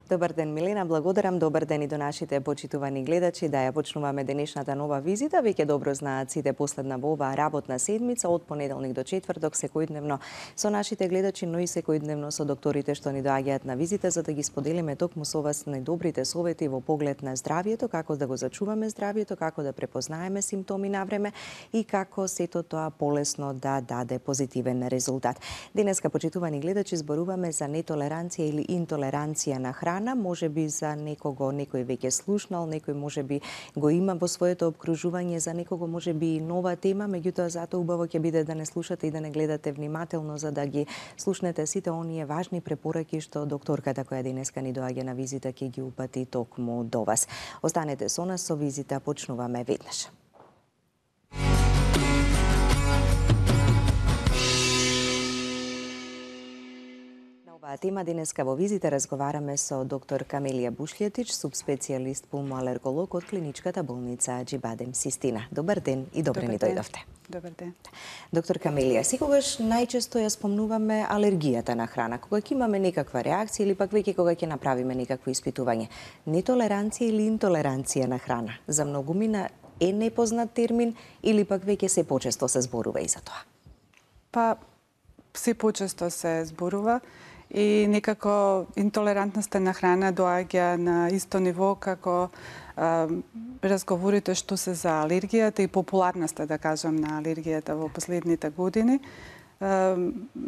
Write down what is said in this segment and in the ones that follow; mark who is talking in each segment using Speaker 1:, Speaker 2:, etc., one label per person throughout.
Speaker 1: Добар ден, Милена, благодарам. Добар ден и до нашите почитувани гледачи. Да ја почнуваме денешната нова визита. Веќе добро знаат сите последна во оваа работна седмица од понеделник до четврток секојдневно со нашите гледачи, но и секојдневно со докторите што ни доаѓаат на визита за да ги споделиме токму со вас најдобрите совети во поглед на здравието, како да го зачуваме здравието, како да препознаеме симптоми на време и како сето тоа полесно да даде позитивен резултат. Денеска, почитувани гледачи, зборуваме за нетолеранција или интолеранција на храна. Може би за некого некој веќе слушнал, некој може би го има во своето обкружување, за некого може би и нова тема, меѓутоа затоа убаво ќе биде да не слушате и да не гледате внимателно за да ги слушнете сите оние важни препораки што докторката која денеска ни доаѓа на визита ќе ги упати токму до вас. Останете со нас, со визита почнуваме веднаш. Оваа тема денеска во визита разговараме со доктор Камелија Бушлетич, субспецијалист пулмоалерголог од клиничката болница Аџибадем Систина. Добар ден и добре ни дојдовте.
Speaker 2: Добар ден.
Speaker 1: Доктор Камелија, секогаш најчесто ја спомнуваме алергијата на храна, кога ќе имаме некаква реакција или пак веќе кога ќе направиме некакво испитување. Нетолеранција или интолеранција на храна? За многумина е непознат термин или пак веќе се почесто се зборува и за тоа?
Speaker 2: Па, се почесто се зборува и некако интолерантноста на храна доаѓа на исто ниво како разговорите што се за алергијата и популарноста, да кажам, на алергијата во последните години.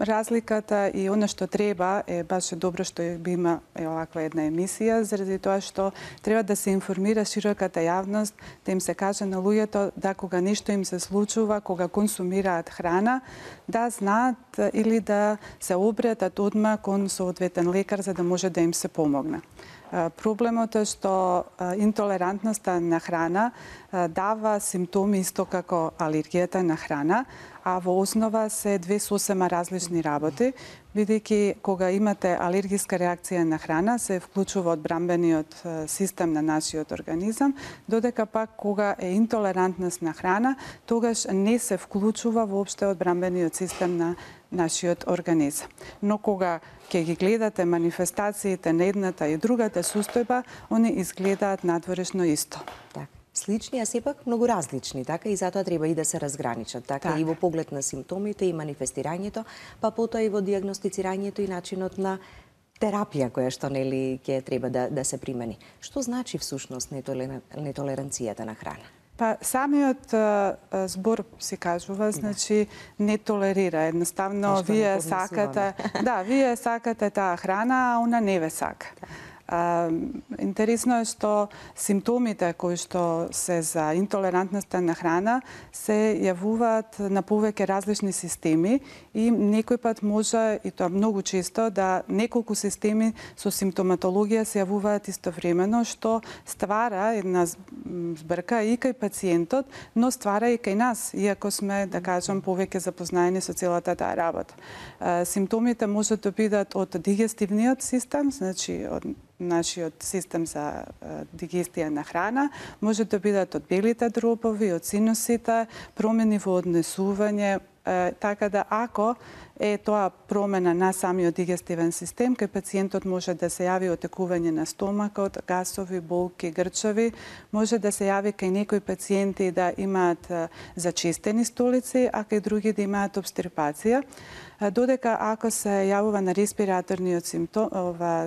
Speaker 2: Разликата и она што треба е баш добро што би има оваква една емисија, заради тоа што треба да се информира широката јавност, да им се каже на луѓето да кога нешто им се случува, кога консумираат храна, да знаат или да се обратат одма кон соодветен лекар за да може да им се помогне. Проблемот е што интолерантноста на храна дава симптоми исто како алергијата на храна, а во основа се две сосема различни работи, бидејќи кога имате алергиска реакција на храна се вклучува одбранбениот систем на нашиот организам, додека пак кога е интолерантност на храна, тогаш не се вклучува воопште одбранбениот систем на нашиот организам. Но кога ќе ги гледате манифестациите на едната и другата состојба, они изгледаат надворешно исто.
Speaker 1: Така. Слични, а сепак многу различни, така, и затоа треба и да се разграничат, така, и во поглед на симптомите и манифестирањето, па потоа и во диагностицирањето и начинот на терапија која што нели ќе треба да се примени. Што значи всушност нетолеранцијата на храна?
Speaker 2: Па самиот збор се кажува, значи не толерира. Едноставно вие сакате, вие сакате таа храна, а она не ве сака. Интересно е што симптомите кои што се за интолерантноста на храна се јавуваат на повеќе различни системи и некој пат може, и тоа многу често, да неколку системи со симптоматологија се јавуваат истовремено, што ствара една збрка и кај пациентот, но ствара и кај нас, иако сме, да кажам, повеќе запознаени со целата таа работа. Симптомите може да бидат од дигестивниот систем, значи од нашиот систем за дигестија на храна, може да бидат од белите дробови, од синусите, промени во однесување, така да ако е тоа промена на самиот дигестивен систем, кај пациентот може да се јави отекување на стомакот, гасови, болки, грчови, може да се јави кај некои пациенти да имаат зачестени столици, а кај други да имаат обстрипација. Додека ако се јавува на респираторниот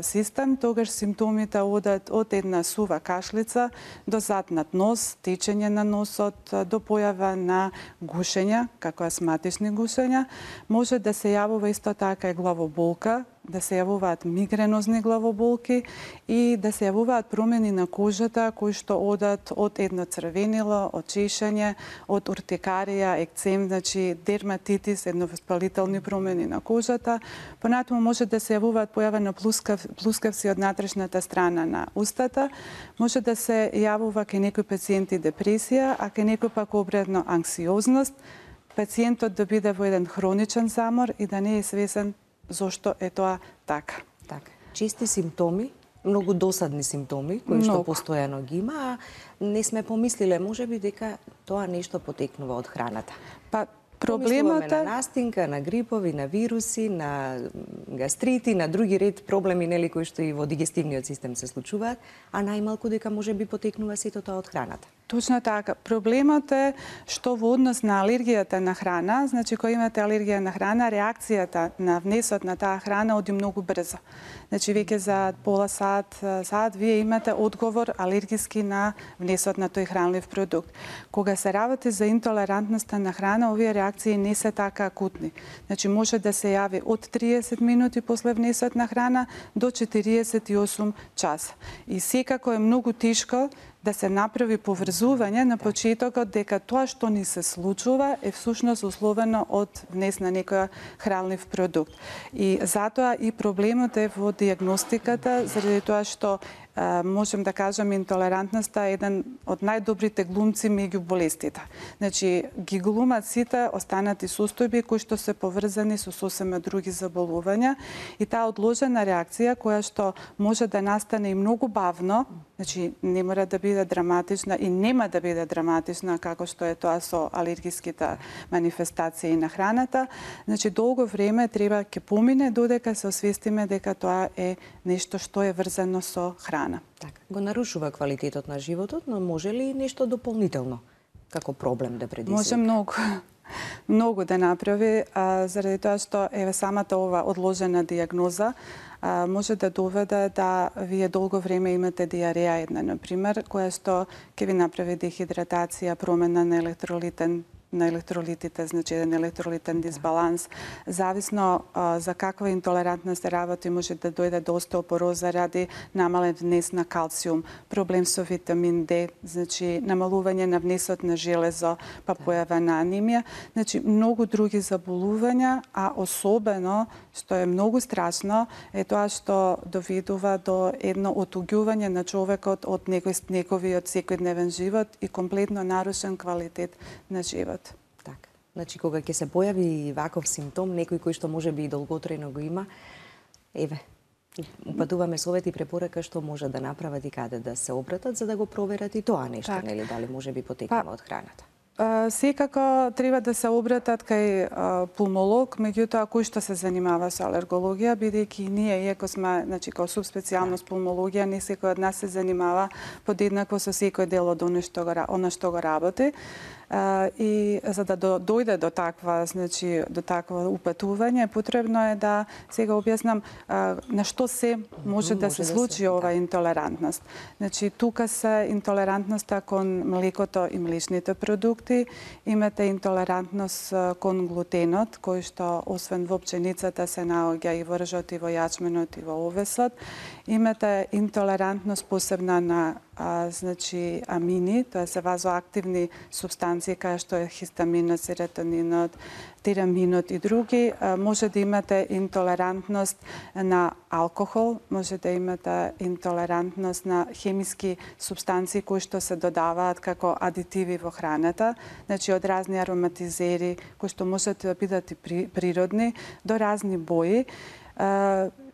Speaker 2: систем, тогаш симптомите одат од една сува кашлица до затнат нос, течење на носот, до појава на гушења, како астматични гушења. Може да се јавува исто така и главоболка, да се јавуваат мигренозни главоболки и да се јавуваат промени на кожата кои што одат од едно црвенило, од чешање, од уртикарија, екцем, значи дерматитис, едновоспалителни промени на кожата. Понатаму може да се јавуваат појава на плускавци од натрешната страна на устата. Може да се јавува кај некои пациенти депресија, а кај некои пак обратно анксиозност. Пациентот да биде во еден хроничен замор и да не е свесен зошто е тоа така.
Speaker 1: Така. Чести симптоми, многу досадни симптоми, кои што постојано ги има, а не сме помислиле можеби дека тоа нешто потекнува од храната.
Speaker 2: Па
Speaker 1: Помислуваме на настинка, на грипови, на вируси, на гастрити, на други ред проблеми нели кои што и во дигестивниот систем се случуваат, а најмалку дека може би потекнува сето тоа од храната.
Speaker 2: Точно така. Проблемот е што во однос на алергијата на храна, значи кога имате алергија на храна, реакцијата на внесот на таа храна оди многу брзо. Значи веќе за пола сат, вие имате одговор алергиски на внесот на тој хранлив продукт. Кога се работи за интолерантноста на храна, овие реакции не се така акутни. Значи може да се јави од 30 минути после внесот на храна до 48 часа. И секако е многу тешко да се направи поврзување на почетокот дека тоа што ни се случува е всушност условено од внес на некој хранлив продукт. И затоа и проблемот е во диагностиката, заради тоа што можем да кажам интолерантноста е еден од најдобрите глумци меѓу болестите. Значи ги глумат сите останати состојби кои што се поврзани со сосема други заболувања и таа одложена реакција која што може да настане и многу бавно, значи не мора да биде драматична и нема да биде драматична како што е тоа со алергиските манифестации на храната, значи долго време треба ќе помине додека се освестиме дека тоа е нешто што е врзано со храна.
Speaker 1: Така, го нарушува квалитетот на животот, но може ли нешто дополнително како проблем да предизвика?
Speaker 2: Може многу да направи, заради тоа што еве самата ова одложена диагноза може да доведе да вие долго време имате диареја една, например, која што ќе ви направи дехидратација, промена на електролитите, значи еден електролитен дисбаланс. Зависно за каква интолерантност се работи, може да дојде до остеопороза заради намален внес на калциум, проблем со витамин D, значи намалување на внесот на железо, па појава на анемија, значи многу други заболувања, а особено што е многу страшно е тоа што доведува до едно отуѓување на човекот од неговиот секојдневен живот и комплетно нарушен квалитет на живот.
Speaker 1: Така. Значи кога ќе се појави ваков симптом, некој кој што може би и долготрајно го има, еве, упатуваме совет и препорака што може да направат и каде да се обратат за да го проверат и тоа нешто,
Speaker 2: так.
Speaker 1: нели дали може би потекнува од храната.
Speaker 2: Секако треба да се обратат кај пулмолог, меѓутоа кој што се занимава со алергологија, бидејќи ние, иако сме, значи, као субспецијалност пулмологија, не секој од нас се занимава подеднакво со секој дел од она што го работи. И за да дојде до таква, значи, до такво упатување, потребно е да сега објаснам на што се може да се случи ова интолерантност. Значи, тука се интолерантноста кон млекото и млечните продукти, имате интолерантност кон глутенот, кој што освен во пченицата се наоѓа и во ржот, и во јачменот, и во овесот. Имате интолерантност посебна на значи амини, тоа се вазоактивни субстанции кај што е хистаминот, серотонинот, тираминот и други. Може да имате интолерантност на алкохол, може да имате интолерантност на хемиски субстанции кои што се додаваат како адитиви во храната, значи од разни ароматизери кои што можат да бидат и природни до разни бои.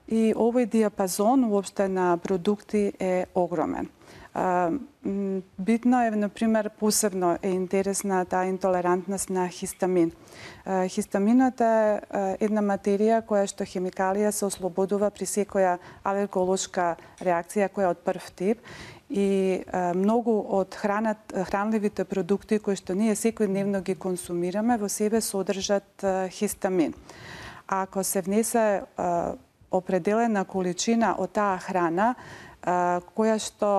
Speaker 2: И овој диапазон уопште на продукти е огромен. Битно е, например, посебно е интересна таа интолерантност на хистамин. Хистаминот е една материја која што хемикалија се ослободува при секоја алерголошка реакција која од прв тип и многу од хранливите продукти кои што ние секојдневно ги консумираме во себе содржат хистамин. Ако се внесе определена количина од таа храна, која што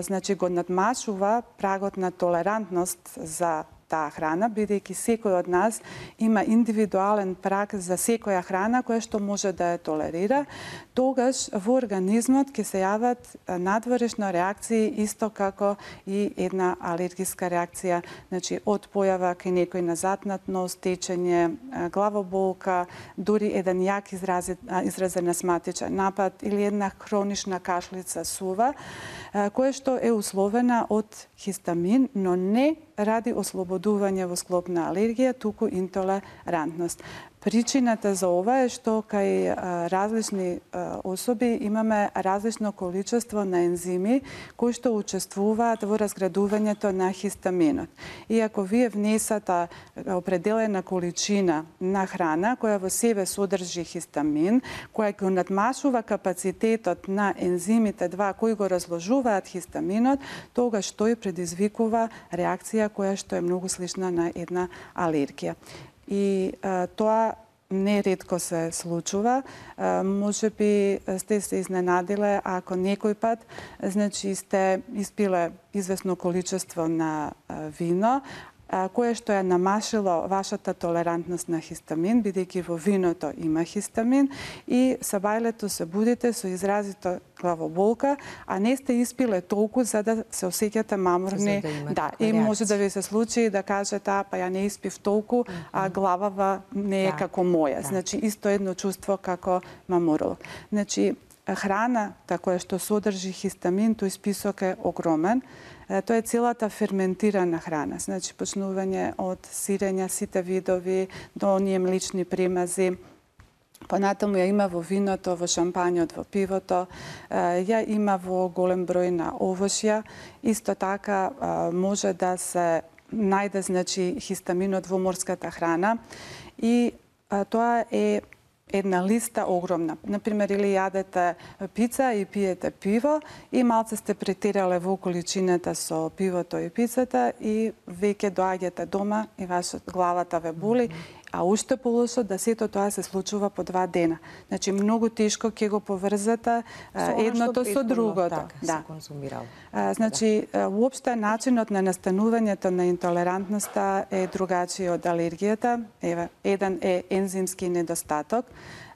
Speaker 2: значи го надмашува прагот на толерантност за таа храна, бидејќи секој од нас има индивидуален праг за секоја храна која што може да ја толерира, тогаш во организмот ќе се јават надворешно реакции исто како и една алергиска реакција, значи од појава кај некој на затнат нос, течење, главоболка, дури еден јак изразен астматичен напад или една хронична кашлица, сува, која што е условена од хистамин, но не ради ослободување во склоп на алергија, туку интолерантност. Причината за ова е што кај различни особи имаме различно количество на ензими кои што учествуваат во разградувањето на хистаминот. И ако вие внесете определена количина на храна која во себе содржи хистамин, која ќе надмашува капацитетот на ензимите 2 кои го разложуваат хистаминот, тогаш тој предизвикува реакција која што е многу слична на една алергија. И тоа неретко се случува. Може би сте се изненадиле ако некој пат сте испиле известно количество на вино, кое што е намашило вашата толерантност на хистамин, бидејќи во виното има хистамин, и сабајлето се будите со изразито главоболка, а не сте испиле толку за да се осеќате маморни. Да, и може да ви се случи да кажете, па ја не испив толку, а главава не е како моја. Значи, исто едно чувство како мамуролог. Значи, храната која што содржи хистамин, тој список е огромен. Тоа е целата ферментирана храна, значи почнување од сирења, сите видови, до оние млечни премази. Понатаму ја има во виното, во шампањот, во пивото, ја има во голем број на овошја. Исто така може да се најде значи хистаминот во морската храна и тоа е една листа огромна. Например, или јадете пица и пиете пиво и малце сте претерале во количината со пивото и пицата и веќе доаѓате дома и главата ве боли, а уште полошо да сето тоа се случува по 2 дена. Значи, многу тешко ќе го поврзате едното со другото.
Speaker 1: Да, се консумирало.
Speaker 2: Значи, уопште начинот на настанувањето на интолерантноста е другачи од алергијата. Еве, еден е ензимски недостаток.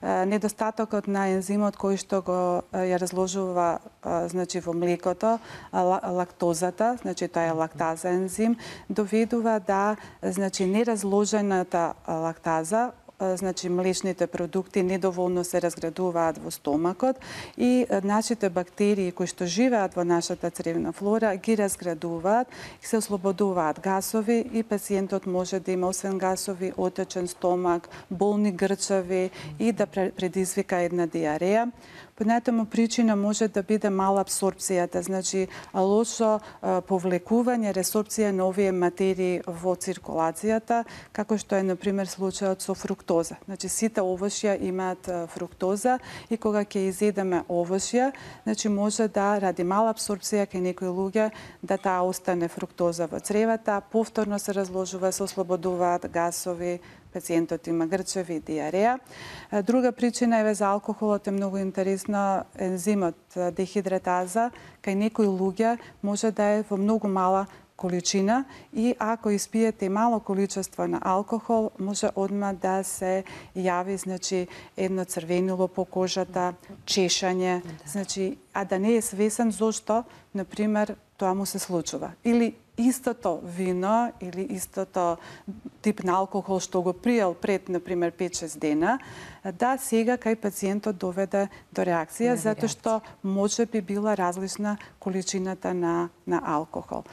Speaker 2: Недостатокот на ензимот кој што го ја разложува значи во млекото, лактозата, значи тоа е лактаза ензим, доведува да значи неразложената лактаза, значи млечните продукти недоволно се разградуваат во стомакот и нашите бактерии кои што живеат во нашата цревна флора ги разградуваат и се ослободуваат гасови и пациентот може да има освен гасови отечен стомак, болни грчави и да предизвика една диареја. Понатаму причина може да биде мала абсорбцијата, значи лошо повлекување, ресорбција на овие материи во циркулацијата, како што е, например, случајот со фруктоза. Значи, сите овошја имаат фруктоза и кога ќе изедеме овошја, значи може да, ради мала абсорбција кај некои луѓе, да таа остане фруктоза во цревата, повторно се разложува, се ослободуваат гасови, пациентот има грчеви и диареја. Друга причина е за алкохолот, е многу интересно, ензимот дехидратаза, кај некои луѓе може да е во многу мала количина и ако испиете мало количество на алкохол, може одма да се јави значи едно црвенило по кожата, чешање, значи а да не е свесен зошто, например, тоа му се случува. Или истото вино или истото тип на алкохол што го приел пред, например, 5-6 дена, да сега кај пациентот доведе до реакција, затоа што може би била различна количината на алкохол.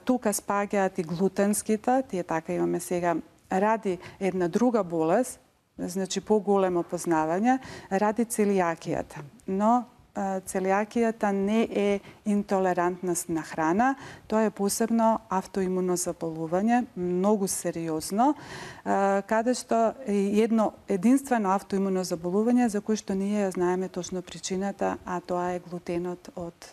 Speaker 2: Тука спаѓаат и глутенските, тие така имаме сега, ради една друга болест, значи поголемо познавање, ради целијакијата. Но целијакијата не е интолерантност на храна, тоа е посебно автоимуно заболување, многу сериозно, каде што е едно единствено автоимуно заболување за кој што ние ја знаеме точно причината, а тоа е глутенот од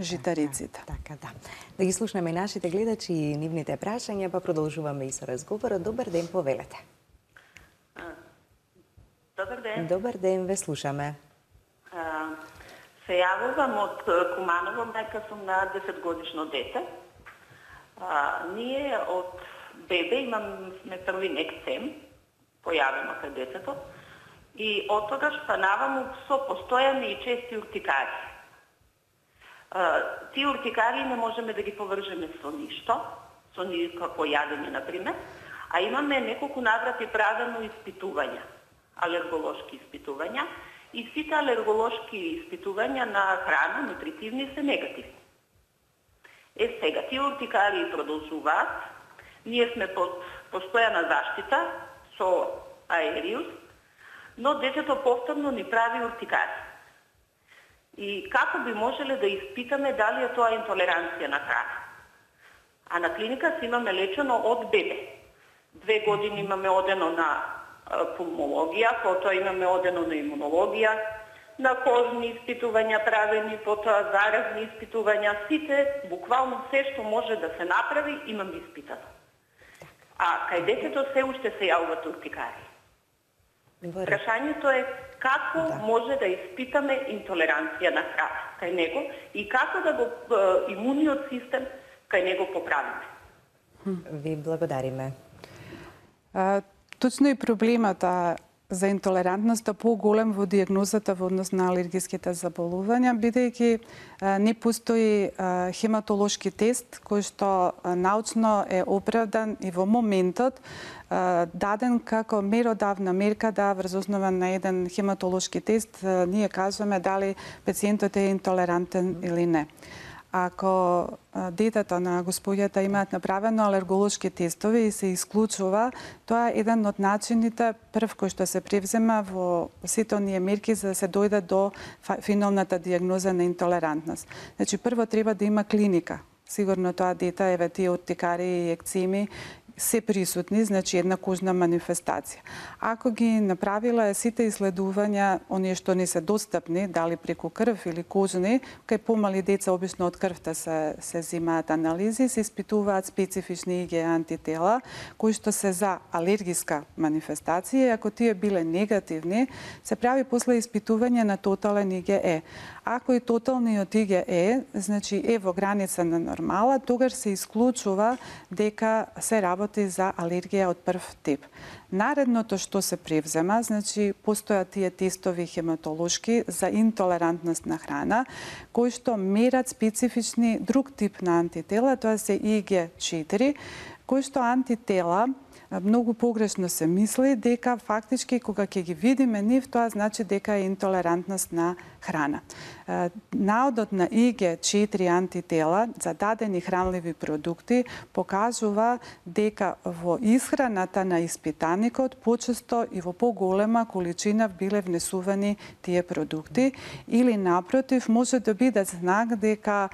Speaker 2: житариците.
Speaker 1: Така, да. Да ги слушнеме и нашите гледачи и нивните прашања, па продолжуваме и со разговорот. Добар ден, повелете.
Speaker 3: Добар ден.
Speaker 1: Добар ден, ве слушаме.
Speaker 3: Се јавувам од Куманово, мајка сум на 10-годишно дете. Ние од бебе сме први ексем, појавено кај детето, и од тогаш станавам со постојани и чести уртикари. Тие уртикари не можеме да ги повржеме со ништо, со никакво јадење, например, а имаме неколку наврати правено испитувања, алерголошки испитувања, и сите алерголошки испитувања на храна, нутритивни, се негативни. Сега, тие уртикари продолжуваат. Ние сме под постојана заштита со аериус, но детето повторно ни прави уртикарија. И како би можеле да испитаме дали е тоа интолеранција на храна? А на клиника си имаме лечено од бебе. 2 години имаме одено на пулмологија, потоа имаме одено на имунологија, на кожни испитувања правени, потоа заразни испитувања, сите, буквално се што може да се направи, имаме испитано. А кај детето се уште се јавуваат уртикари. Прашањето е како може да испитаме интолеранција на храна кај него и како да го имуниот систем кај него поправиме.
Speaker 1: Ви благодариме.
Speaker 2: Точно и проблемот за интолерантноста поголем во дијагнозата во однос на алергиските заболувања, бидејќи не постои хематолошки тест кој што научно е оправдан и во моментот даден како меродавна мерка да врз основа на еден хематолошки тест ние кажеме дали пациентот е интолерантен или не. Ако детето на господјата имаат направено алерголошки тестови и се исклучува, тоа е еден од начините прв кој што се превзема во сите оние мерки за да се дојде до финалната дијагноза на интолерантност. Значи, прво треба да има клиника. Сигурно тоа дете, еве тие уртикари и екцеми, се присутни, значи една кожна манифестација. Ако ги направила сите исследувања, оние што не се достапни, дали преку крв или кожни, кај помали деца обично од крвта се земаат анализи, се испитуваат специфични IgE антитела, кои што се за алергиска манифестација, и ако тие биле негативни, се прави после испитување на тотален IgE. Ако и тоталниот IgE, значи е во граница на нормала, тогаш се исклучува дека се работи за алергија од прв тип. Наредното што се превзема, значи постојат тие тестови хематолошки за интолерантност на храна, кои што мерат специфични друг тип на антитела, тоа се IgE4, кои што антитела многу погрешно се мисли дека фактички кога ќе ги видиме нив, тоа значи дека е интолерантност на храна. Наодот на IgE4 антитела за дадени хранливи продукти покажува дека во исхраната на испитаникот почесто и во поголема количина биле внесувани тие продукти или напротив може да биде знак дека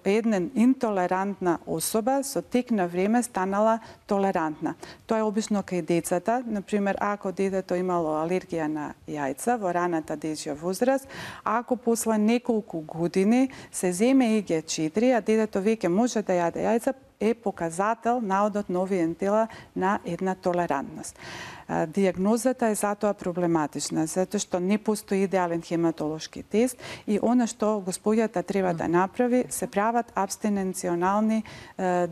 Speaker 2: една интолерантна особа со тек на време станала толерантна. Тоа е обично кај децата, например ако детето имало алергија на јајца во раната дечја возраст, ако после неколку години се земе IgE4, а детето веќе може да јаде јајца, е показател наодот на овие антитела на една толерантност. Дијагнозата е затоа проблематична, затоа што не постои идеален хематолошки тест и она што господјата треба да направи, се прават абстиненционални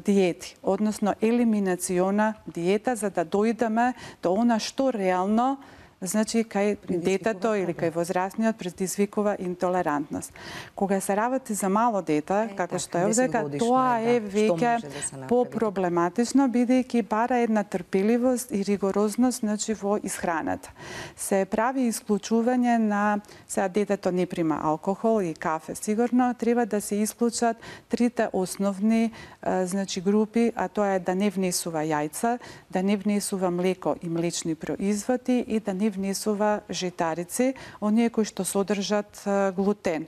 Speaker 2: диети, односно елиминациона диета, за да дојдеме до она што реално значи кај детето или кај возрастниот предизвикува интолерантност. Кога се работи за мало дете, како што е дека тоа е веќе попроблематично, бидејќи бара една трпеливост и ригорозност значи во исхраната. Се прави исклучување на сега детето не прима алкохол и кафе сигурно, треба да се исклучат трите основни значи групи, а тоа е да не внесува јајца, да не внесува млеко и млечни производи и да не внесува житарици, оние кои што содржат глутен.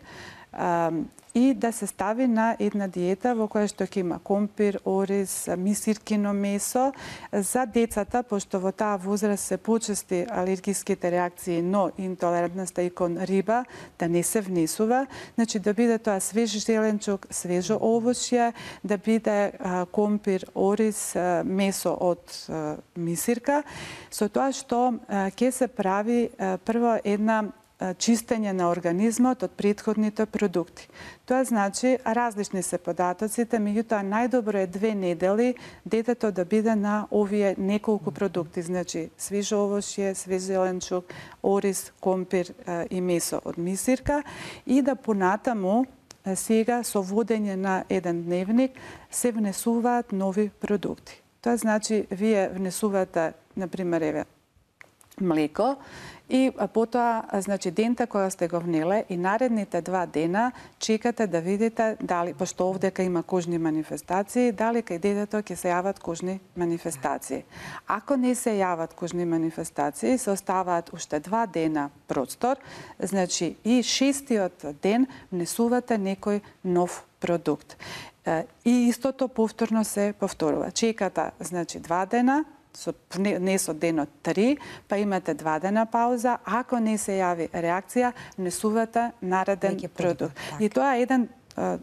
Speaker 2: И да се стави на една диета во која што ќе има компир, ориз, мисиркино месо. За децата, пошто во таа возраст се почести алергиските реакции, но интолерантноста и кон риба, да не се внесува. Значи да биде тоа свеж зеленчук, свежо овошје, да биде компир, ориз, месо од мисирка, со тоа што ќе се прави прво една чистење на организмот од претходните продукти. Тоа значи, различни се податоците, меѓутоа најдобро е 2 недели детето да биде на овие неколку продукти, значи свежо овошје, свеж зеленчук, ориз, компир и месо од мисирка и да понатаму сега со водење на еден дневник се внесуваат нови продукти. Тоа значи, вие внесувате, например, mleko i потоа, значи, дента која сте го внеле и наредните 2 дена чекате да видите дали, пошто овдека има кожни манифестации, дали кај детето ќе се јават кожни манифестации. Ако не се јават кожни манифестации, се оставаат уште 2 дена простор, значи и 6-тиот ден внесувате некој нов продукт. И истото повторно се повторува. Чекате, значи, 2 дена, внесот денот 3, па имате 2 дена пауза. Ако не се јави реакција, внесувате нареден продукт. И тоа е еден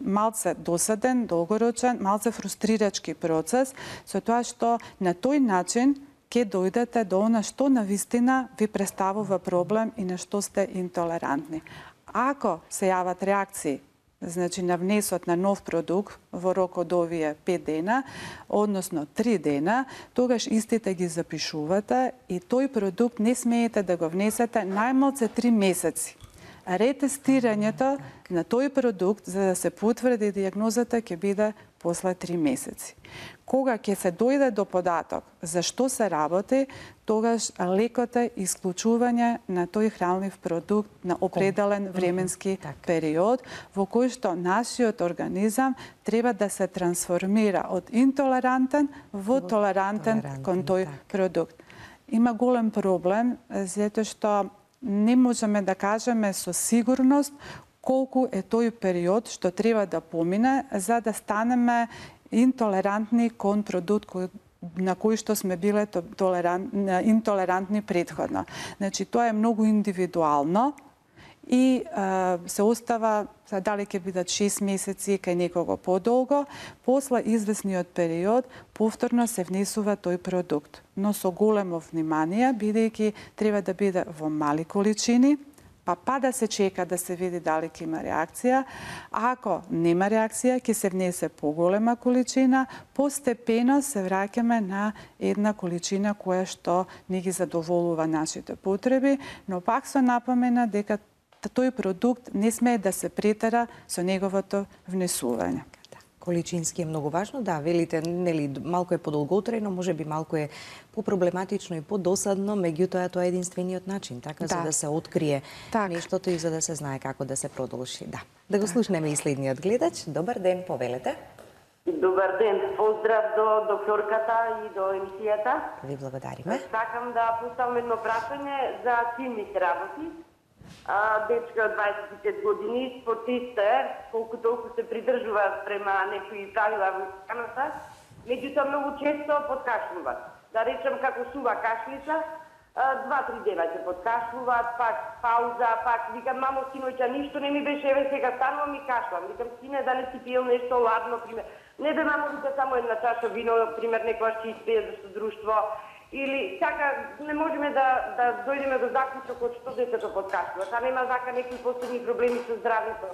Speaker 2: малце досаден, долгорочен, малце фрустрирачки процес, со тоа што на тој начин ќе дојдете до она што навистина ви представува проблем и на што сте интолерантни. Ако се јават реакции, значи на внесот на нов продукт во рок од овие 5 дена, односно 3 дена, тогаш истите ги запишувате и тој продукт не смеете да го внесете најмалце 3 месеци. Ретестирањето на тој продукт, за да се потврди дијагнозата, ќе биде после 3 месеци. Кога ќе се дојде до податок за што се работи, тогаш лекот е исклучување на тој хранлив продукт на определен временски период, во кој што нашиот организам треба да се трансформира од интолерантен во толерантен кон тој продукт. Има голем проблем, затоа што не можеме да кажеме со сигурност колку е тој период што треба да помине за да станеме интолерантни кон продукт на кој што сме биле интолерантни претходно. Значи, тоа е многу индивидуално и се остава дали ќе бидат 6 месеци, кај некого подолго, после извесниот период повторно се внесува тој продукт, но со големо внимание, бидејќи треба да биде во мали количини, па да се чека да се види дали ќе има реакција. А ако нема реакција, ќе се внесе поголема количина, постепено се враќаме на една количина која што не ги задоволува нашите потреби, но пак со напомена дека тој продукт не смее да се претера со неговото внесување.
Speaker 1: Количински е многу важно, да, велите, нели, малку е подолготрајно, можеби малку е попроблематично и подосадно, меѓутоа тоа е единствениот начин, така, за да се открие нештото и за да се знае како да се продолжи. Да го слушнеме и следниот гледач. Добар ден, повелете.
Speaker 4: Добар ден, поздрав до докторката и до емисијата.
Speaker 1: Ви благодариме.
Speaker 4: Сакам да поставам едно прашање за син ми се работи. Дечка од 25 години, спортист е, колку толку се придржува према некои правила во храната, меѓутоа многу често подкашлува. Да речем како сува кашлица, 2-3 дена се подкашлува, пак пауза, пак викам, мамо, синојча, ништо не ми беше, еве сега станувам и кашлам. Викам, сине, дали си пиел нешто ладно, пример. Не бе, мамо, вика, само една чаша вино, пример, некојаш ќе испие за друштво. Или сака не можеме да дојдеме до заклучокот што детето подкашлува. Та нема вака некои последни проблеми со здравјето.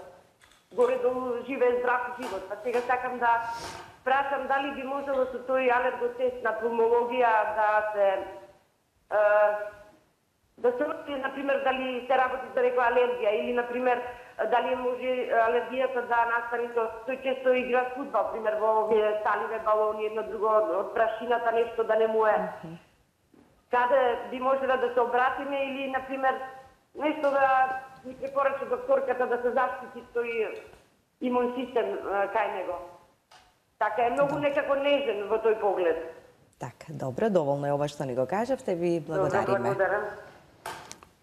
Speaker 4: Горе-долу живее здрав живот. А сега сакам да прашам дали би можело со тој алерготест на пулмологија да се открие, например, дали се работи за некоја алергија или, например, дали може алергијата да настане тој често игра фудбал, пример, во овие сталиве балони, едно друго, од прашината нешто да не му е. Каде би можела да се обратиме или, например, нешто да ми препорача докторката да се заштити тој имун систем кај него. Така е многу некако нежен во тој поглед.
Speaker 1: Така, добро, доволно е ова што ни го кажавте, ви благодариме.
Speaker 4: Благодарам.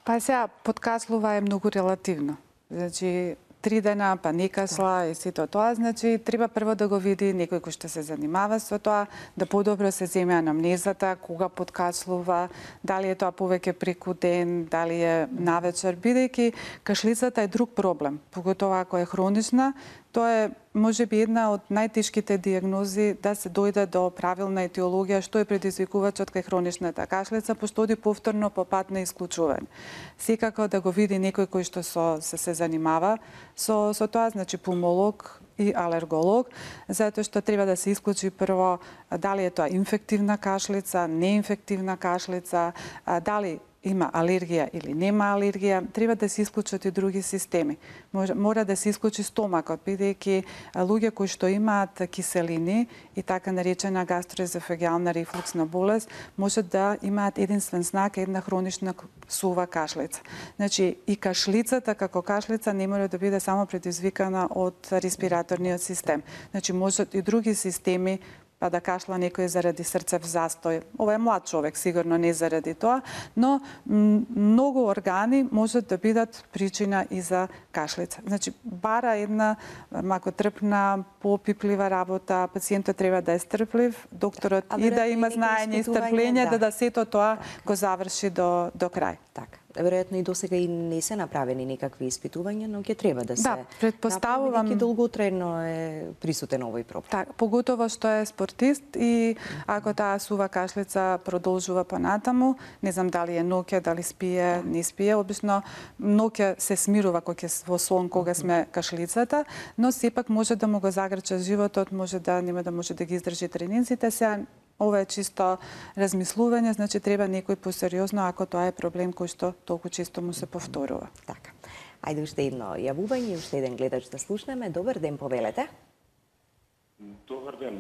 Speaker 2: Па сега, подкаслува е многу релативно. Значи, 3 дена, па не кашла и сето тоа, значи, треба прво да го види некој кој што се занимава со тоа, да подобро се земе анамнезата, кога подкашлува, дали е тоа повеќе преку ден, дали е навечер, бидејќи кашлицата е друг проблем, поготово ако е хронична. Тоа е можеби една од најтешките дијагнози да се дојде до правилна етиологија што е предизвикувачот кај хроничната кашлица, пошто оди повторно по пат на исклучување. Секако да го види некој кој што се занимава со тоа, значи пулмолог и алерголог, затоа што треба да се исклучи прво дали е тоа инфективна кашлица, неинфективна кашлица, дали има алергија или нема алергија, треба да се исклучат и други системи. Мора да се исклучи стомакот, бидејќи луѓе кои што имаат киселини и така наречена гастроезофагеална рефлуксна болест, може да имаат единствен знак, една хронична сува кашлица. Значи, и кашлицата како кашлица не мора да биде само предизвикана од респираторниот систем. Значи, можат и други системи, па да кашла некој заради срцев застој. Ова е млад човек, сигурно не заради тоа, но многу органи можат да бидат причина и за кашлица. Значи, бара една макотрпна, попиплива работа, пациентот треба да е стрплив, докторот и да има знаење и стрпление, да сето тоа го заврши до крај.
Speaker 1: Така. Веројатно и досега и не се направени никакви испитувања, но ќе треба да се
Speaker 2: предпоставувам,
Speaker 1: направи, долготрајно е присутен овој проблем.
Speaker 2: Так, поготово што е спортист и ако таа сува кашлица продолжува понатаму, не знам дали е ноќе, дали спие, не спие, обично ноќе се смирува кога во сон кога сме кашлицата, но сепак може да му го загрча животот, може да нема да може да ги издржи тренинзите. Сега ова е чисто размислување, значи треба некој посериозно ако тоа е проблем кој што толку често му се повторува.
Speaker 1: Така. Ајде уште едно јавување, уште еден гледач да слушнеме. Добар ден, повелете.
Speaker 5: Добар ден.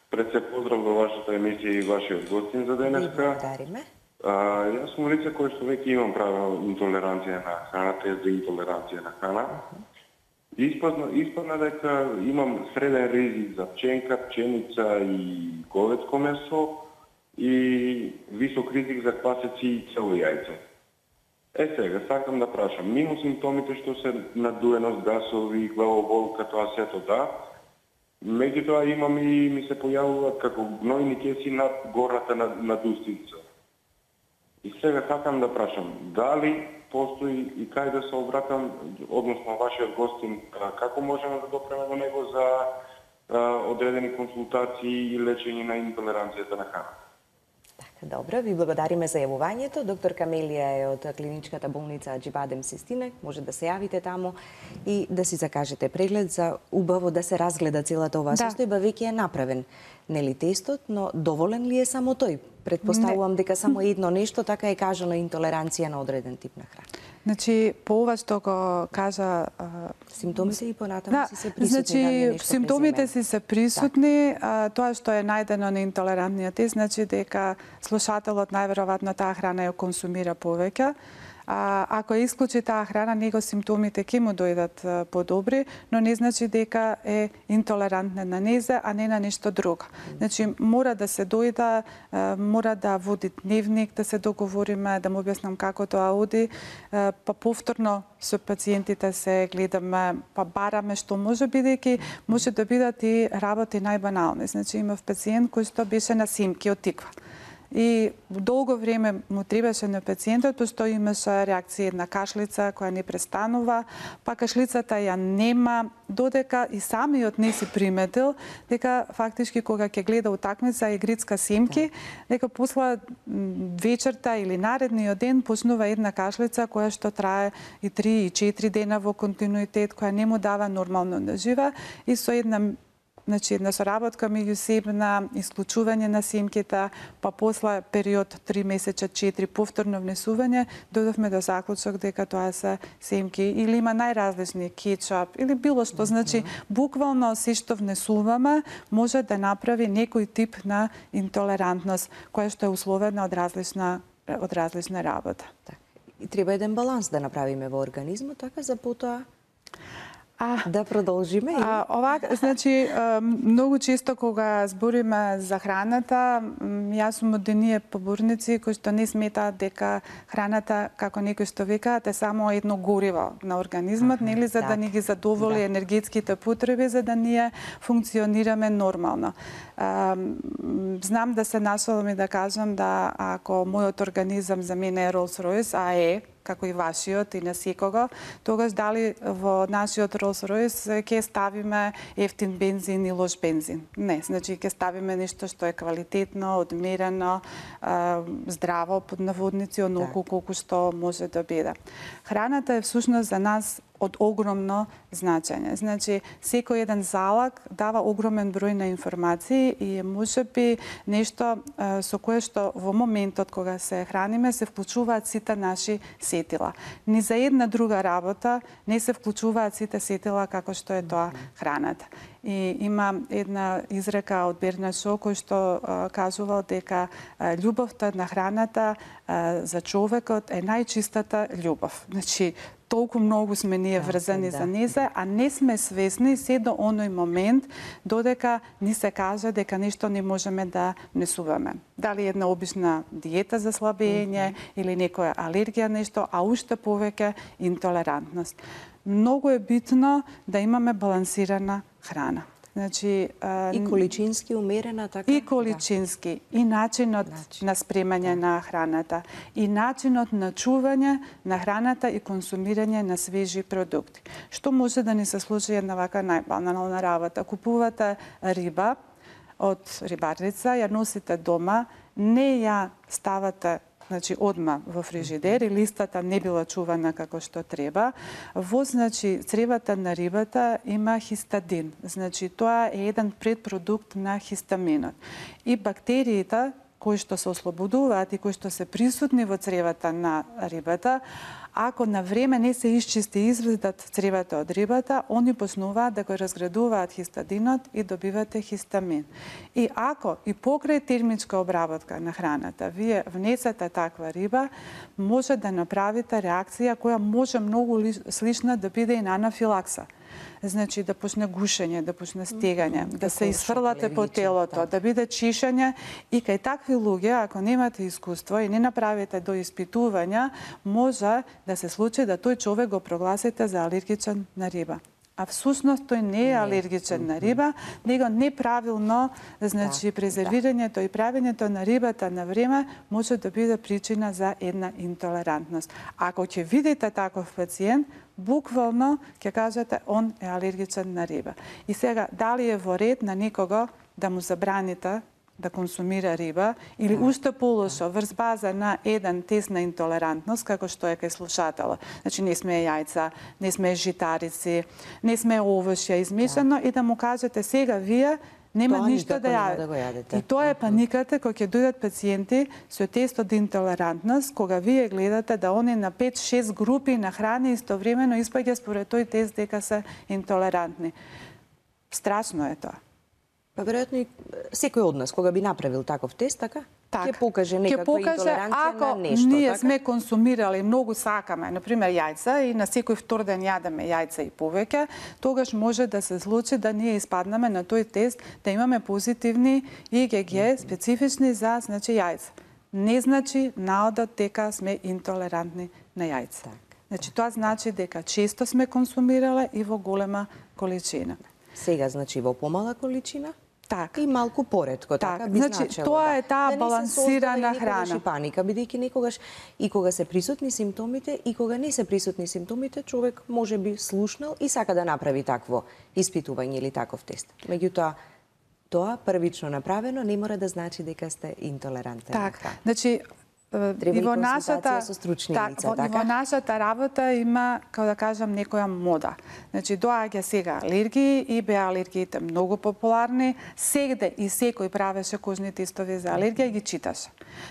Speaker 5: Пред се поздрав во вашата емисија и вашиот гостин за денеска.
Speaker 1: Благодариме.
Speaker 5: Јас сум лице кој што веќе имам права интолеранција на храна, тест за интолеранција на храна. Испадна дека имам среден ризик за пченка, пченица и говедско месо и висок ризик за квасеци и цело јајце. Сега, сакам да прашам, мимо симптомите што се надуеност, гасови, главоболка, тоа сето да, меѓутоа имам и ми се појавуваат како гнојни кеси над горната надустица. И сега сакам да прашам, дали постои и кај да се обратам, односно вашиот гостин, како можеме да допреме до него за одредени консултации и лечење на интолеранцијата на храна?
Speaker 1: Добро, ви благодариме за јавувањето. Доктор Камелија е од клиничката болница Аџибадем Систинек. Може да се јавите таму и да си закажете преглед за убаво да се разгледа целата оваа состојба. Веќе е направен, нели, тестот, но доволен ли е само тој? Предпоставувам дека само едно нешто, така е кажано интолеранција на одреден тип на храна.
Speaker 2: Значи, по ова што го кажа...
Speaker 1: Симптомите и понатаму си се присутни.
Speaker 2: Значи, симптомите си се присутни. Тоа што е најдено на интолерантниот тест, значи дека слушателот најверојатно таа храна ја консумира повеќе. Ако исклучи таа храна, него симптомите ќе му дојдат подобри, но не значи дека е интолерантна на незе, а не на нешто друго. Значи, мора да се дојда, мора да води дневник, да се договориме, да му објаснам како тоа оди, па повторно со пациентите се гледаме, па бараме што може, бидејќи може да бидат и работи најбанални. Значи, имав пациент кој што беше на симки од тиква. И долго време му требаше на пациентот, пошто имаше реакција на кашлица која не престанува, па кашлицата ја нема, додека и самиот не си приметил дека фактички кога ќе гледа утакмица и грицка симки, дека после вечерта или наредниот ден почнува една кашлица која што трае и 3 и 4 дена во континуитет, која не му дава нормално да живе и со една соработка меѓусебна, исклучување на симките, па после период 3 месеца, 4 повторно внесување, дојдовме до заклучок дека тоа се симки или има најразлични кетчап или било што. Значи, буквално се што внесуваме може да направи некој тип на интолерантност, која што е условена од различна работа.
Speaker 1: И треба еден баланс да направиме во организмот, така за потоа да продолжиме.
Speaker 2: Значи, многу често кога збориме за храната, јас сум од оние поборници кои што не сметаат дека храната, како некој што викаат, е само едно гориво на организмот, нели, за да ни ги задоволи енергетските потреби, за да ние функционираме нормално. Знам да се нашалам и да кажам да ако мојот организам за мене е Rolls-Royce, а е, како и вашиот и на секого, тогаш дали во нашиот Rolls-Royce ќе ставиме ефтин бензин и лош бензин? Не, значи ќе ставиме нешто што е квалитетно, одмерено, здраво под наводници, онолку колку што може да биде. Храната е всушност за нас од огромно значење. Значи, секој еден залак дава огромен број на информации и можеби нешто со кое што во моментот кога се храниме се вклучуваат сите наши сетила. Ни за една друга работа не се вклучуваат сите сетила како што е тоа храната. И има една изрека од Бернард Шоу кој што кажувал дека љубовта на храната за човекот е најчистата љубов. Значи, толку многу сме ние врзани за незе, а не сме свесни се до оној момент додека ни се каже дека нешто не можеме да несуваме. Дали една обична диета за слабење или некоја алергија нешто, а уште повеќе интолерантност. Многу е битно да имаме балансирана храна. Значи,
Speaker 1: и количински умерена, така?
Speaker 2: И количински, и начинот на спремање на храната, и начинот на чување на храната и консумирање на свежи продукти. Што може да ни се случи една вака најбанална работа? Купувате риба од рибарница, ја носите дома, не ја ставате одма во фрижидер и листата не била чувана како што треба. Во цревата на рибата има хистадин. Тоа е еден предпродукт на хистаминот. И бактериите кои што се ослободуваат и кои што се присутни во цревата на рибата, ако на време не се исчисти и извадат цревата од рибата, они почнуваат да го разградуваат хистадинот и добивате хистамин. И ако и покрај термичка обработка на храната вие внесете таква риба, може да направите реакција која може многу слична да биде и на анафилакса. Значи да почне гушење, да почне стегање, да се изфрлате по телото, да биде чишење и кај такви луѓе, ако немате искуство и не направите до испитувања, може да се случи да тој човек го прогласите за алергичен на риба. А всушност тој не е алергичен на риба, него неправилно, презервирањето и правењето на рибата на време може да биде причина за една интолерантност. Ако ќе видите таков пациент, буквално ќе кажете он е алергичен на риба. И сега, дали е во ред на некого да му забраните да консумира риба или уште полошо врз база на еден тест на интолерантност, како што е кај слушателот. Значи не сме јајца, не сме житарици, не сме овошје измешано и да му кажете сега вие нема ништо да јадете. И тоа е паниката кога ќе дојдат пациенти со тест од интолерантност, кога вие гледате да они на 5-6 групи на храни истовремено испаѓа според тој тест дека се интолерантни. Страшно е тоа.
Speaker 1: Па веројатно и секој од нас кога би направил таков тест, така? Ќе покаже некаква интолеранција на нешто,
Speaker 2: ако ние сме консумирали многу сакаме, например јајца и на секој втор ден јадеме јајца и повеќе, тогаш може да се случи да ние испаднеме на тој тест да имаме позитивни ИГГ специфични за јајца. Не значи наодот дека сме интолерантни на јајца. Значи тоа значи дека често сме консумирале и во голема количина.
Speaker 1: Сега значи во помала количина?
Speaker 2: Так.
Speaker 1: И малку поретко, така би
Speaker 2: значи,
Speaker 1: значело.
Speaker 2: Тоа е таа балансирана храна.
Speaker 1: И паника, бидејќи некогаш и кога се присутни симптомите и кога не се присутни симптомите, човек може би слушнал и сака да направи такво испитување или таков тест. Меѓутоа, тоа првично направено не мора да значи дека сте интолерантен.
Speaker 2: Так, значи
Speaker 1: и во нашата со стручни лица, така?
Speaker 2: И во нашата работа има, како да кажам, некоја мода. Значи доаѓа сега алергии и беа алергиите многу популарни, сегде и секој правеше кожни тестови за алергија и ги читаше.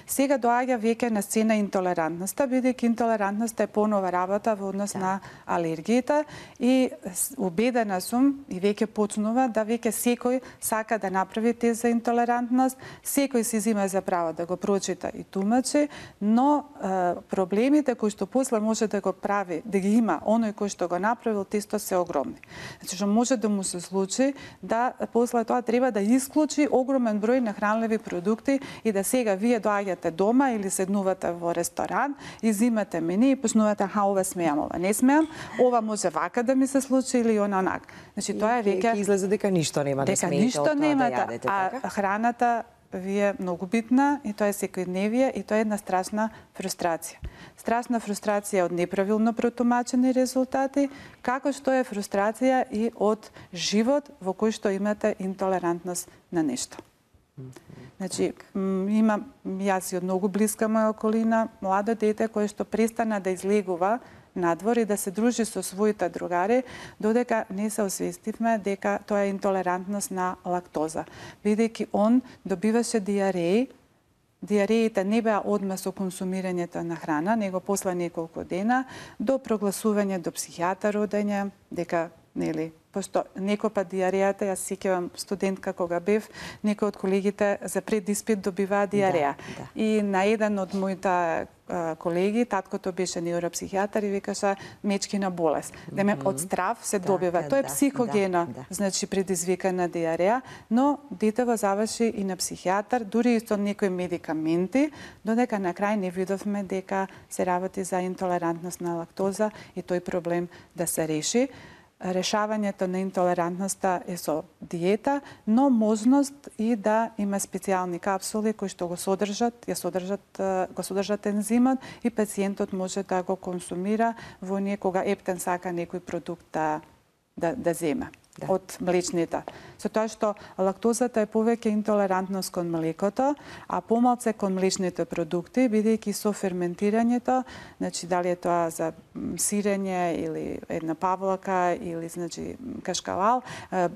Speaker 2: Сега доаѓа веќе на сцена интолерантноста, бидејќи интолерантноста е понова работа во однос на алергиите и убедена сум и веќе почнува да веќе секој сака да направи тест за интолерантност, секој си зема за право да го прочита и тумачи, но проблемите кои што после може да го прави, да ги има оној кој што го направил тестот се огромни. Значи што може да му се случи да после тоа треба да исклучи огромен број на хранливи продукти и да сега вие доаѓате дома или седнувате во ресторан и зимате мени и почнувате ова смеам, ова не смеам, ова може вака да ми се случи или онак. Значи тоа е веќе
Speaker 1: ќе излезе дека ништо нема да смеете од тоа да јадете, така?
Speaker 2: А храната ви е многу битна и тоа е секојдневие и тоа е една страшна фрустрација. Страшна фрустрација од неправилно протумачени резултати, како што е фрустрација и од живот во кој што имате интолерантност на нешто. Значи, јас и од многу блиска моја околина, младо дете кое што престана да излегува надвор и да се дружи со своите другари, додека не се освестивме дека тоа е интолерантност на лактоза. Бидејќи он добиваше диареи, диареите не беа одма со консумирањето на храна, него после неколку дена, до прогласување до психијатар одење, дека, нели, пошто некој пат диарејата, јас сеќавам студентка кога бев, некој од колегите за пред испит добиваа диареја.
Speaker 1: Да.
Speaker 2: И на еден од моите колеги, таткото беше невропсихијатар и викаше мечкина болест. Деме од страв се добива. Тоа е психогено, значи предизвикана диареја, но детево заврши и на психијатар, дури и со некои медикаменти, додека на крај не видовме дека се работи за интолерантност на лактоза и тој проблем да се реши. Решавањето на интолерантноста е со диета, но можност и да има специјални капсули кои што го содржат ензимот и пациентот може да го консумира во ние кога ептен сака некој продукт да земе од млечните. Со тоа што лактозата е повеќе интолерантност кон млекото, а помалце кон млечните продукти, бидејќи со ферментирањето, значи дали е тоа за сирење или една павлака или значи кашкавал,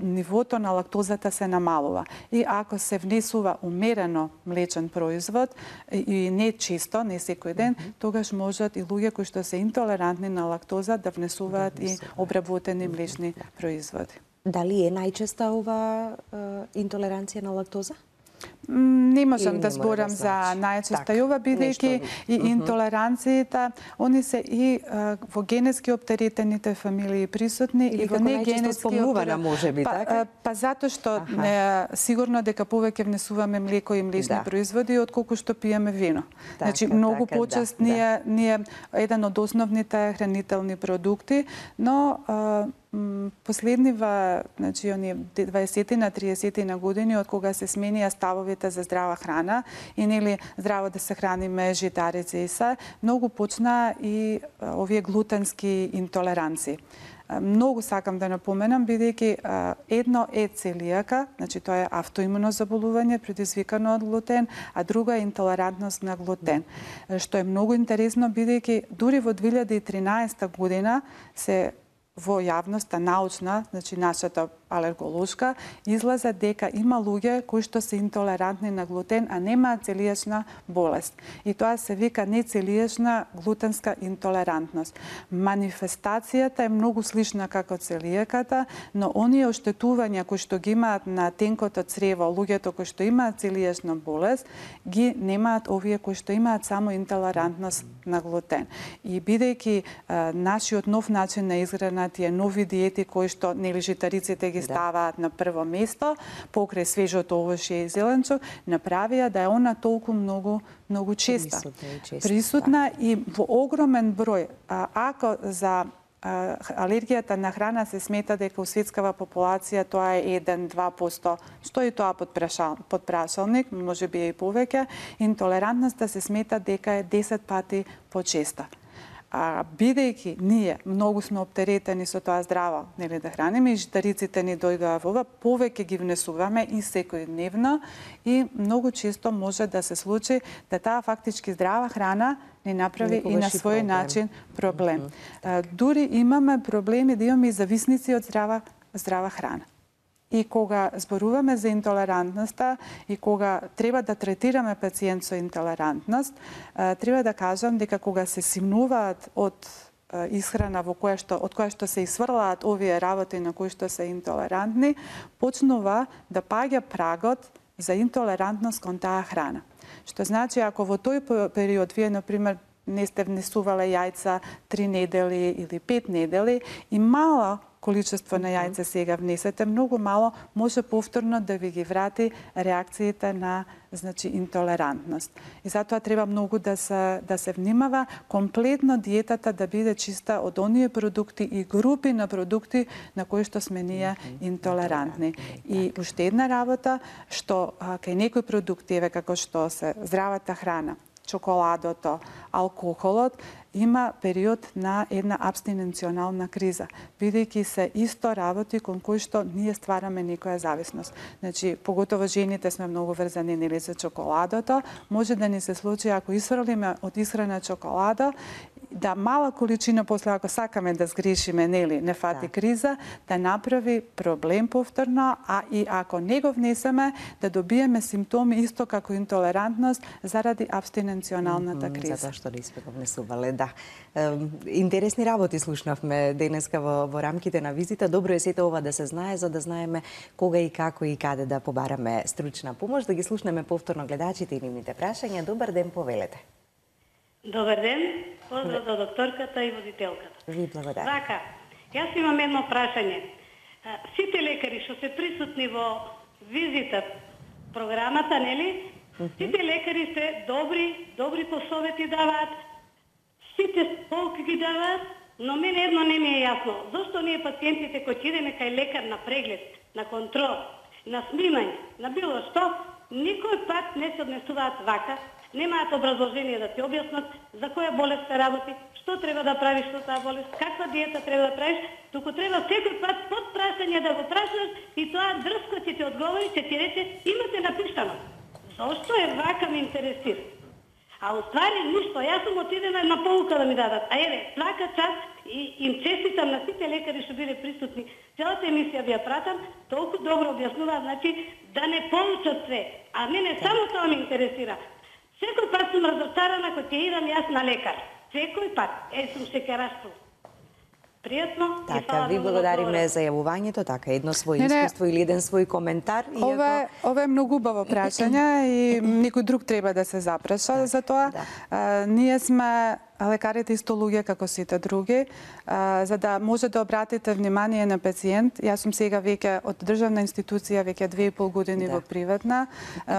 Speaker 2: нивото на лактозата се намалува. И ако се внесува умерено млечен производ и не често, не секој ден, тогаш можат и луѓе кои што се интолерантни на лактоза да внесуваат и обработени млечни производи.
Speaker 1: Дали е најчеста ова интолеранција на лактоза?
Speaker 2: Не можам да зборам за најчеста и ова, бидејќи и интолеранциите, они се и во генетски оптеретените фамилии присутни и во негенетски
Speaker 1: спомнувана можеби, така?
Speaker 2: Па затоа што сигурно дека повеќе внесуваме млеко и млечни производи отколку што пиеме вино. Значи многу почест ние еден од основните хранителни продукти, но последнива, значи, оние 20-30 години, од кога се сменија ставовите за здрава храна и нели здраво да се храниме житарици и се, многу почна и овие глутенски интолеранци. Многу сакам да напоменам, бидејќи едно е целијака, значи тоа е автоимуно заболување предизвикано од глутен, а друго е интолерантност на глутен. Што е многу интересно, бидејќи дури во 2013 година се во јавноста научна, значи нашата алерголошка, излезе дека има луѓе кои што се интолерантни на глутен, а немаат целијачна болест. И тоа се вика нецелијачна глутенска интолерантност. Манифестацијата е многу слична како целијаката, но оние оштетувања кои што ги имаат на тенкото црево, луѓето кои што имаат целијачна болест, ги немаат овие кои што имаат само интолерантност на глутен. И бидејќи нашиот нов начин на изграна, тие нови диети кои што нели житариците ги ставаат на прво место, покрај свежото овошје и зеленчук, направија да е она толку многу честа. Присутна и во огромен број. Ако за алергијата на храна се смета дека у светскава популација тоа е 1-2%, што и тоа под прашалник, можеби и повеќе, интолерантноста се смета дека е 10 пати почеста. Бидејќи ние многу сме оптеретени со тоа здраво, нели да храниме, и житариците ни дојдоа во ова, повеќе ги внесуваме и секојдневно и многу често може да се случи да таа фактички здрава храна ни направи и на свој начин проблем. Дури имаме проблеми да имаме и зависници од здрава храна. И кога зборуваме за интолерантноста и кога треба да третираме пациент со интолерантност, треба да кажам дека кога се симнуваат од исхрана од која што се исврлаат овие работи на кои што се интолерантни, почнува да паѓа прагот за интолерантност кон таа храна. Што значи, ако во тој период вие, например, не сте внесувале јајца 3 недели или 5 недели и мало количество на јајца сега внесете, многу мало може повторно да ви ги врати реакциите на интолерантност. И затоа треба многу да се внимава комплетно диетата да биде чиста од оние продукти и групи на продукти на кои што сме ние интолерантни. И уште една работа, што кај некои продукти, еве како што се здравата храна, чоколадото, алкохолот, има период на една абстиненционална криза, бидејќи се исто работи кон кои што ние ствараме некоја зависност. Значи, поготово жените сме многу врзани нели за чоколадото, може да ни се случи ако исфрлиме од исхрана чоколада да мала количина после ако сакаме да сгрешиме, нели, не фати криза, да направи проблем повторно, а и ако не го внесеме, да добиеме симптоми исто како интолерантност заради абстиненционалната криза.
Speaker 1: Затоа што не сме го внесувале, да. Интересни работи слушнавме денеска во рамките на визита. Добро е сето ова да се знае, за да знаеме кога и како и каде да побараме стручна помош, да ги слушнеме повторно гледачите и нивните прашања. Добар ден, повелете.
Speaker 6: Добар ден, поздрав до докторката и водителката.
Speaker 1: Ви благодарам.
Speaker 6: Вака, јас имам едно прашање. Сите лекари што се присутни во визита програмата, нели? Сите лекари се добри посовети даваат, сите полки ги даваат, но мене едно не ми е јасно. Зошто ние пациентите кои идеме кај лекар на преглед, на контрол, на снимање, на било што, никој пат не се однесуваат вака, немаат образложение да ти објаснат за која болест се работи, што треба да правиш со таа болест, каква диета треба да правиш, туку треба секој пат под прашање да го прашаш и тоа дрско ќе ти одговори, ќе ти рече имате напишано. Зошто е вака ме интересира? А уствари ништо, јас сум отидена на полука да ми дадат. А еве, свака час и им честитам на сите лекари што биле присутни. Целата емисија ви ја пратам, толку добро објаснуваат, значи да не получат све. А мене само тоа ме интересира. Секој пат сум разочарана кога ќе идам јас на лекар. Секој пат. Сум шекерашто. Пријатно.
Speaker 1: Така, ви благодариме за јавувањето, така, едно своје искуство или еден свој коментар.
Speaker 2: Ова е многу убаво прашање и никој друг треба да се запраша за тоа. Ние сме лекарите исто луѓе како сите други, за да може да обратите внимание на пациент. Јас сум сега веќе од државна институција, веќе 2,5 години во приватна.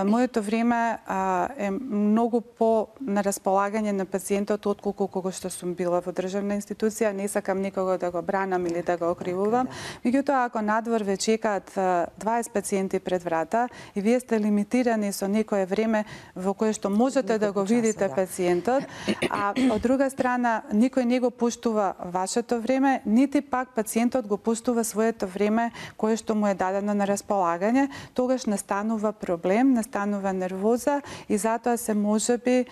Speaker 2: Моето време е многу по на располагање на пациентот отколку кога што сум била во државна институција. Не сакам никого да го бранам или да го окривувам. Меѓутоа, ако надвор ве чекаат 20 пациенти пред врата и вие сте лимитирани со некое време во кое што можете да го видите пациентот, а од друга страна, никој не го поштува вашето време, нити пак пациентот го поштува своето време кое што му е дадено на располагање, тогаш настанува проблем, настанува нервоза и затоа се можеби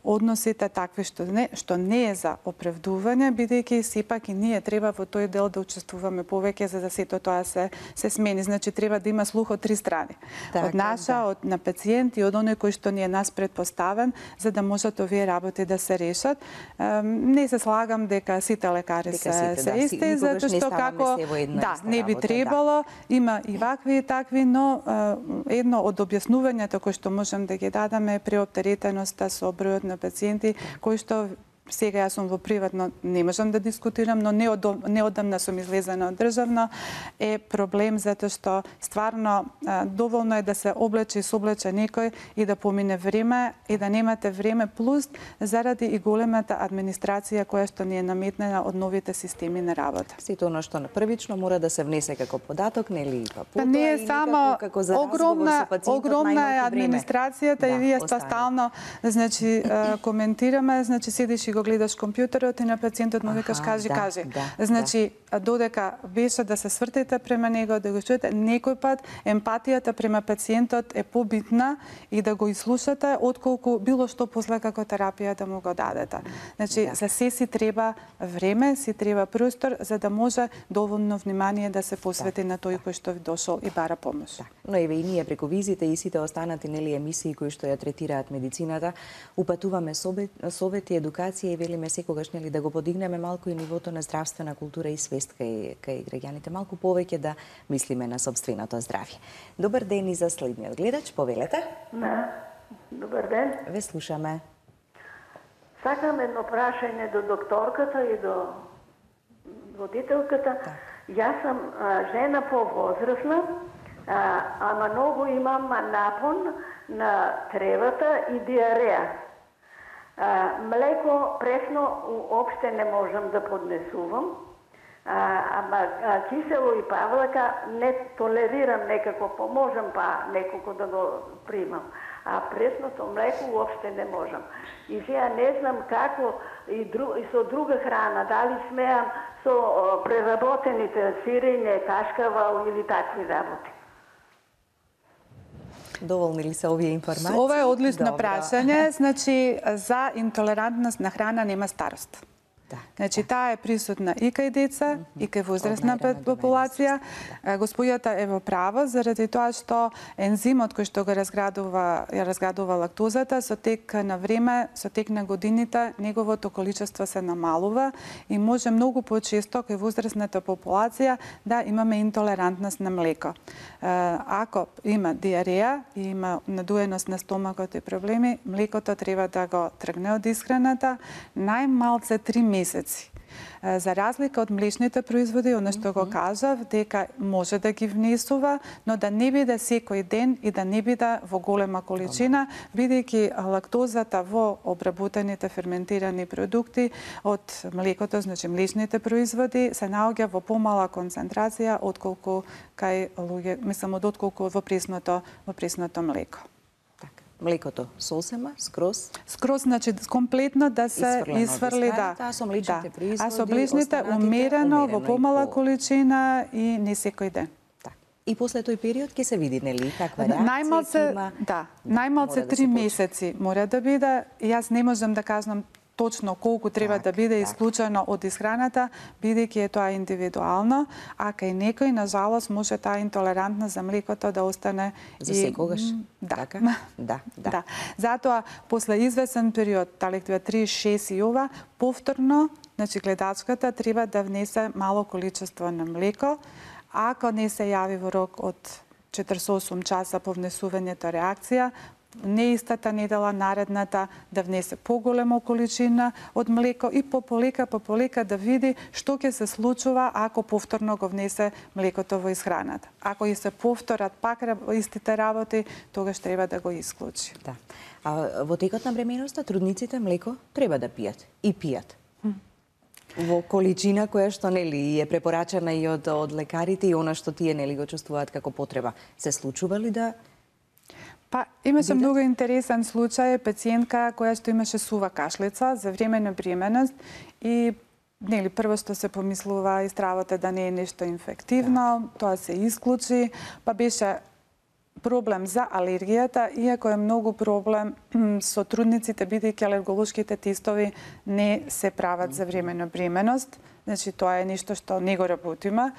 Speaker 2: односите такви што не е за оправдување, бидејќи сепак и ние треба во тој дел да учествуваме повеќе за да сето тоа се смени. Значи треба да има слух од три страни. Од наша, од на пациент и од оној кој што ни е нас предпоставен, за да можат овие работи да се решат. Не се слагам дека сите лекари се исти, затоа што како не би требало, има и вакви и такви, но едно од објаснувањата кои што можам да ги дадаме е преоптеретеноста со бројот на пациенти кои што сега јас сум во приватно, не можам да дискутирам, но неодамна сум излезена од државно, е проблем затоа што стварно доволно е да се облече и соблече некој и да помине време и да немате време, плюс заради и големата администрација која што ни е наметнена од новите системи на работа.
Speaker 1: Сето оно што првично мора да се внесе како податок, нели, па потоа
Speaker 2: не е само огромна е администрацијата и вие стално значи коментираме, значи седиш и го гледаш компјутерот и на пациентот му викаш кажи. Значи додека беше да се свртите према него, да го чуете, некој пат емпатијата према пациентот е побитна и да го изслушате отколку било што после како терапија да му го дадете. Значи за се си треба време, си треба простор за да може доволно внимание да се посвети на тој кој што дошол и бара помош.
Speaker 1: Но еве и ние преку визите и сите останати нели емисии кои што ја третираат медицината, упатуваме совети, едукација и велиме секогаш нели да го подигнеме малку и нивото на здравствена култура и свест кај граѓаните, малку повеќе да мислиме на сопственото здравје. Добар ден и за следниот гледач, повелете.
Speaker 7: Добар ден.
Speaker 1: Ве слушаме.
Speaker 7: Сакам едно прашање до докторката и до водителката. Јас сум жена повозрасна, ама многу имам напон на тревата и диареја. Млеко пресно уопште не можам да поднесувам, ама кисело и павлака не толерирам некако, можам па некако да го примам. А пресното млеко уопште не можам. И сега не знам како и со друга храна, дали смеам со преработените сирење, кашкавал или такви работи.
Speaker 1: Доволни ли се овие информации?
Speaker 2: Ова е одлично
Speaker 1: Добро.
Speaker 2: прашање. Значи, за интолерантност на храна нема старост. Значи, таа е присутна и кај деца, и кај возрастна популација. Господјата е во право, заради тоа што ензимот кој што го разградува лактозата, со тек на време, со тек на годините, неговото количество се намалува и може многу почесто кај возрастната популација да имаме интолерантност на млеко. Ако има диареја и има надуеност на стомакот и проблеми, млекото треба да го тргне од исхраната најмалце 3 месеци. За разлика од млечните производи, оно што го кажав, дека може да ги внесува, но да не биде секој ден и да не биде во голема количина, бидејќи лактозата во обработените ферментирани продукти од млекото, значи млечните производи, се наоѓа во помала концентрација отколку кај луѓе, мислам, отколку во пресното млеко.
Speaker 1: Млекото сосема, скроз?
Speaker 2: Скроз, значи, комплетно да се изфрли, да.
Speaker 1: А со млечните производи?
Speaker 2: А со млечните умерено, во помала количина и не секој ден.
Speaker 1: И после тој период ќе се види, нели, каква реакција има?
Speaker 2: Да, најмалце 3 месеци мора да биде. Јас не можам да кажам точно колку треба да биде исклучено од исхраната, бидејќи е тоа индивидуално, а кај некој, на жалост, може таа интолерантност за млекото да остане
Speaker 1: за секогаш.
Speaker 2: Да. Затоа, после извесен период, дали 3-6 и ова, повторно, значи гледачката треба да внесе мало количество на млеко, ако не се јави во рок од 48 часа по внесувањето реакција, не истата недела, наредната, да внесе поголема количина од млеко и по полека да види што ќе се случува ако повторно го внесе млекото во исхраната. Ако и се повторат пак истите работи, тогаш треба да го исклучи.
Speaker 1: Да. А во текот на бременоста трудниците млеко треба да пијат и пијат. Во количина која што нели е препорачена и од лекарите и она што тие нели го чувствуваат како потреба. Се случува ли да
Speaker 2: Па, имаше многу интересен случај, пациентка која што имаше сува кашлица за време на бременост и нели прво што се помислува и стравата да не е нешто инфективно, тоа се исклучи, па беше проблем за алергијата, иако е многу проблем со трудниците, бидејќи алерголошките тестови не се прават за време на бременост. Значи, тоа е нешто што не го работиме.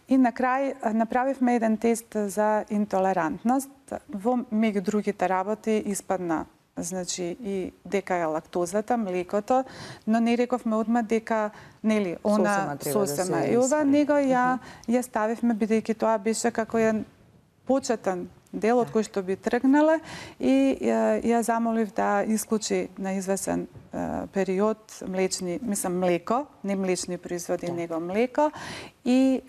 Speaker 2: И на крај направивме еден тест за интолерантност. Во меѓу другите работи испадна, значи, и дека е лактозата, млекото, но не рековме одма дека, нели, она сосема и ова, него ја ставивме, бидејќи тоа беше како еден почетен дел од кој што би тргнале и ја замолив да исклучи на извесен период млеко, не млечни производи, него млеко и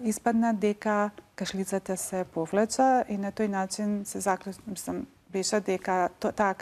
Speaker 2: испадна дека кашлицата се повлеча и на тој начин се беше дека таа